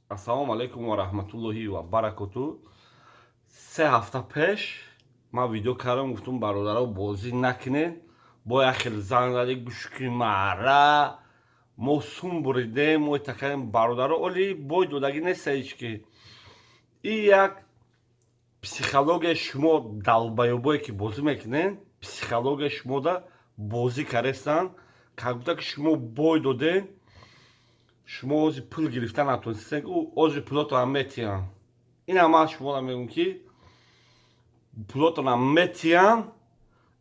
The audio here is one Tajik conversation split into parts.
Ассалому алайкум ва раҳматуллоҳи ва баракатуҳ. 3 ҳафта пеш ман видео кардам, гуфтам бародаро бозӣ накунед. Бо як хел занг зади гӯшки мара мо сум буридем, мо такарем бародаро оли бой додагӣ неста ҳечки. И як психология шумо далбаёбое ки бозӣ мекунед, психология шумода бозӣ карестан, как будто ки шумо бой додем, шумо ози пул гирифта натонистед, ози пулотонам метиҳам. Ина ман шуморо мегӯям ки пулотонам метиҳам,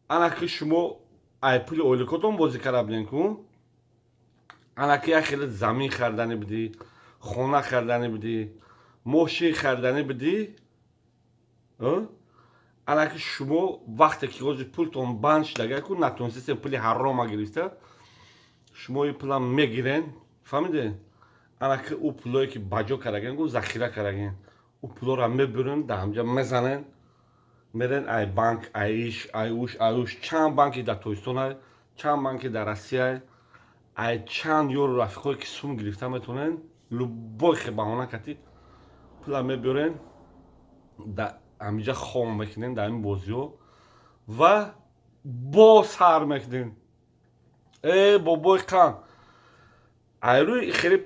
ана ки шумо ай пули ойликотон бозӣ карда бидем ку, ана ки як хеле замин хариданӣ бидӣ, хона хариданӣ бидӣ, мошин хариданӣ бидӣ, ана ки шумо вақте ки ози пултон банд шудага ку натонистед пули ҳарома гирифта, шумо ин пулам мегирен, фаҳмидед? Ана ки ӯ пулое ки баҷо кардаген гу захира кардаген, ӯ пулоро мебурен дар ҳамҷа мезанен, мерен ай банк, ай иш, ай уш, ай уш. Чанд банки дар Тоҷикистон ай, чанд банки дар Россия ай, ай чанд ёру рафиқое ки сум гирифта метавонен, любой хел баҳона кати пула мебурен, дар ҳамҷа хом мекунен дар ин бозиҳо ва боз ҳар мекунен. Бобои қанд ай рӯи хеле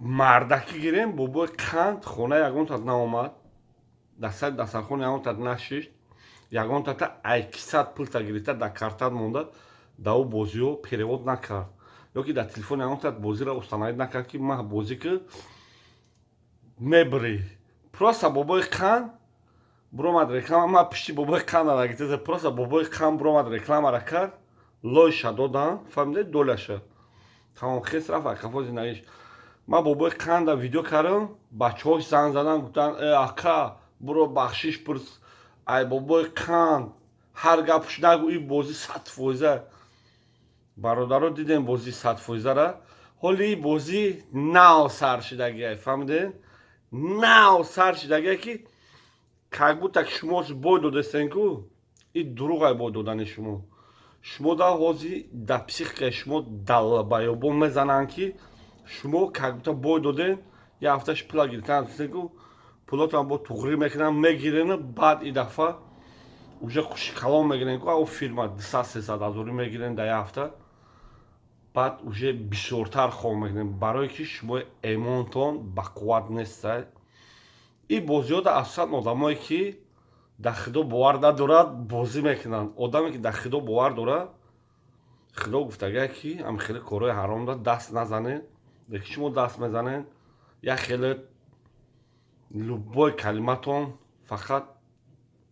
мардакӣ гирем, бобои қанд хона ягонтат наомад, дастархони ягонтат нашишт, ягонтата ай кисад пулта гирифта дар картат монда, дар ӯ бозиҳо перевод накард, ё ки дар телефони ягонтат бозиро установид накард ки ман бозӣ ки мебурӣ. Просто бобои қанд буромад реклама, ман пишти бобои қандро агитация, просто бобои қанд буромад рекламаро кард, лойша додан, фаҳмидед, доляша тамом хес рафт аз кафо зиндагиш. Ман бобои қандро видео кардам, бачаҳош занг задан, гуфтанд ака буро бахшиш пурс, ай бобои қанд ҳар гапш нагӯ, ин бозӣ 100%. Бародаро дидем бозӣ 100%ра, ҳоли ин бозӣ нав сар шудагиай, фаҳмидед? Нав сар шудагиай ки как будто ки шумо бой додастен ку, ин дурӯғай бой додани шумо. Шумо да ҳози дар психикаи шумо далбаёбон мезананд ки шумо как будто бой доден, як ҳафташ пула гирифта натонистед ку, пулотон бо туғрӣ мекунанд, мегирен, баъд ин дафъа уже хушкалон мегирен ку, ав фирма 200-300 ҳазорӣ мегирен дар як ҳафта, баъд уже бисёртар хом мекунем, барое ки шумои эмонтон бақувват нестай. Ин бозиҳода асосан одамое ки дар худо бовар надорад бозӣ мекунанд. Одаме ки дар худо бовар дорад, худо гуфтагиай ки ҳам хеле корҳои ҳаромда даст назанед, лекин шумо даст мезанед, як хеле любой калиматон фақат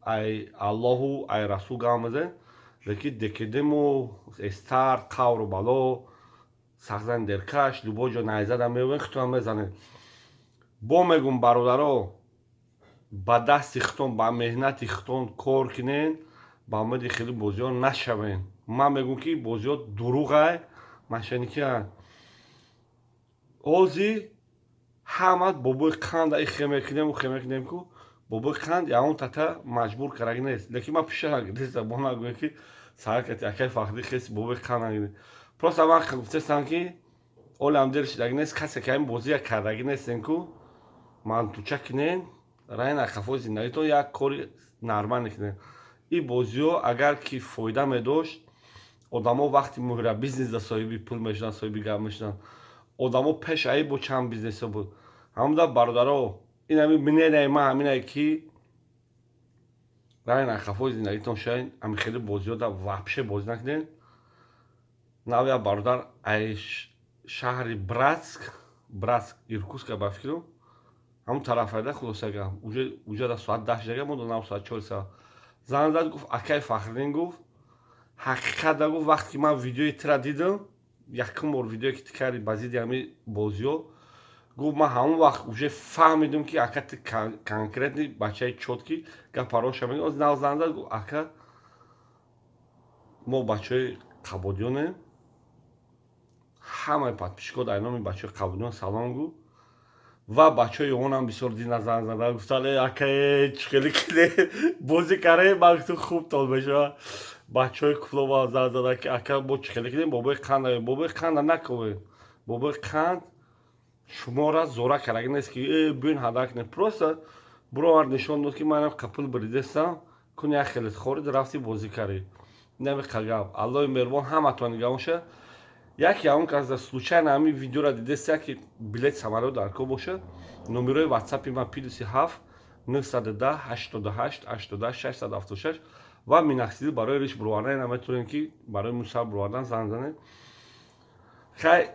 ай аллоҳу ай расул гап мезанед, лекин декедему эстар қавру бало сағзани деркаш любой ҷо найзада меёбед, хитонам мезанед. бо мегӯм бародаро, ба дасти хитон, ба меҳнати хитон кор кунен, ба умеди хеле бозиҳо нашавен. Ман мегӯям ки бозиҳо дурӯғай, мошенникиай. ози ҳама бобои қанда ин хе мекунем, хе мекунем ку, бобои қанд ягонтата маҷбур кардаги нест. Лекин ман пиша агитация бо нагӯям ки саракати акай фахри хеси бобои қанд нагирем. Просто ман гуфтастам ки олам дер шудаги нест, касе ки ин бозия кардаги нестем ку, мантуча кунен, райна кафои зиндагитон як кори нормале кунен. Ин бозиҳо агар ки фоида медошт, одамо вақти мӯҳира бизнеса соҳиби пул мешуданд, соҳиби гап мешуданд, одамо пеш аи бо чанд бизнесо буд. Ҳамда бародаро, инами миненаи ман ҳаминае ки райна кафои зиндагитон шавен, ҳами хеле бозиҳода вабше бозӣ накунен. Навя бародар ай шаҳри Братск, Иркутска ба фикрам, ҳамун тарафайда хулоса гап, уже да соат 10 шудага, мо донам соат 4 саат. Занг зад гуфт акай Фахриддин гуфт, ҳақиқат да гуфт вақте ки ман видеои тира дидам, якум бор видеое ки ту карди ба зидди ҳамин бозиҳо, гуфт ман ҳамон вақт уже фаҳмидам ки ака ту конкретни бачаи чотки гапароша мегӯяд. Оз нав занг зад гуфт ака мо бачаҳои қабодиёнем, ҳамаи подписчикҳо дар номи бачаҳои қабодиён салом гӯ ва бачаҳои ёгонам бисёр дина занг зада гуфтанд акае чӣ хеле бозӣ карем, ман гуфтам хуб тол мешавад. бачаҳои кӯлова занг зада ки ака мо чӣ хеле кунем, бобои қанда накунем. бобои қанд шуморо зора караги нест ки бин ҳадарак не просто биромад нишон дод ки манам қапил биридестам кун як хелет хорид рафти бозӣ карӣ навиқа гап аллои меҳрубон ҳаматон нигоҳоша яке он каза случайно ҳамин видеоро дидеста ки билет самолёт дар ко боша номерои ватсапи ман +7 910 88 88 676 ва минақсидӣ барои риш бировардан наметавонем ки барои мусафир бировардан занг занем хай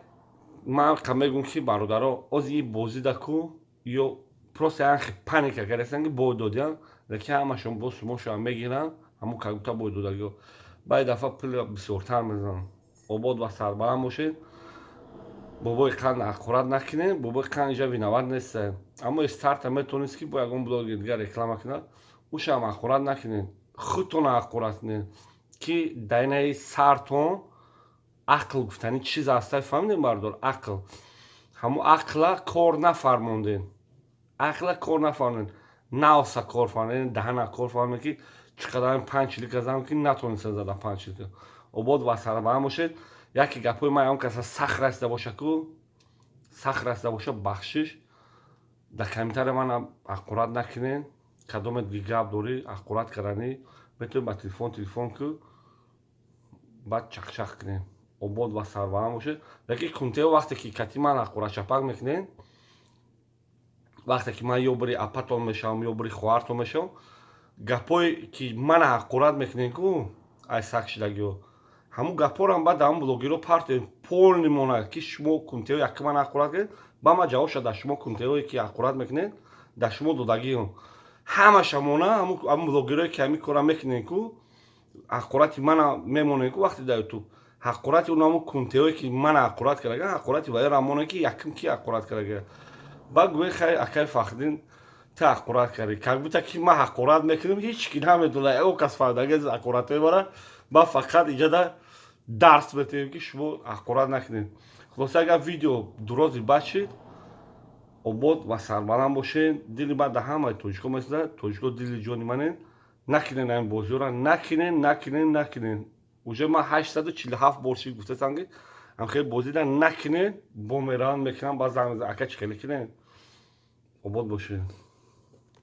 ман мегӯям ки бародаро оз и бозӣ даку ё просто янхи паника кардан ки бой додиям лекин ҳамашон бо сумошон мегиранд ҳамун кагута бой додагиҳо баъди дафъа пули бисёртар мезанам обод ва сарбаланд бошед бобои қанд аққурат накунед бобои қанд инҷа виноват нестед аммо старта метавонист ки бо ягон блоги дигар реклама кунад ушам аққурат накунед худтон аққурат кунед ки дайнаи сартон ақл гуфтани чиз аста фаҳмидем бардор ақл ҳамун ақла кор нафармондед ақла кор нафармондед навса кор фармондед даҳана кор фармондед ки чӣ қадар 5 чилика задам ки натонистед зада 5 чилика обод ва сарбаланд бошед яке гапҳои ман он каса сахт расида боша ку сахт расида боша бахшиш дар комментария манам аққурат накунед кадоме ди гап дорӣ аққурат карданӣ метавонед ба телефон ку баъд чақчақ кунед обод ва сарбаланд бошед лекин кунтео вақте ки кати ман аққурат чапак мекунед вақте ки ман ё бири апатон мешавам ё бири хоҳартон мешавам гапҳое ки мана аққурат мекунед ку ай сагшидагиҳо ҳамун гапҳоам баъд дар ҳамун блогиро партем полни монад ки шумо кунтео яке ман аққурат кунед ба ман ҷавоб шуда шумо кунтеое ки аққурат мекунед дар шумо додагиҳо ҳамаша мона ҳамун блогерое ки ҳамин кора мекунед ку аққурати мана мемонед ку вақте дар ютуб аққурати он ҳамун кунтеое ки мана аққурат кардагиам аққурати ваера монед ки яким ки аққурат кардагиам баъд гӯед хай акай фахриддин ти аққурат кардӣ как будто ки ман аққурат мекунам ҳеҷ ки намедона ягон кас фаҳмидаги аққурат мебара ба фақат инҷа дарс метавем ки шумо аққурат накунед хулоса агар видео дурози бад шид обод ва сарбаланд бошед дили ман дар ҳамаи тоҷико месозад тоҷико дили ҷони манед накунед ҳамин бозиҳоро накунед уже ман 847 бор шид гуфтастам ки ҳамхел бозида накунед бо мераванд мекунам ба занг мезанам ака чӣ хеле кунед обод бошед.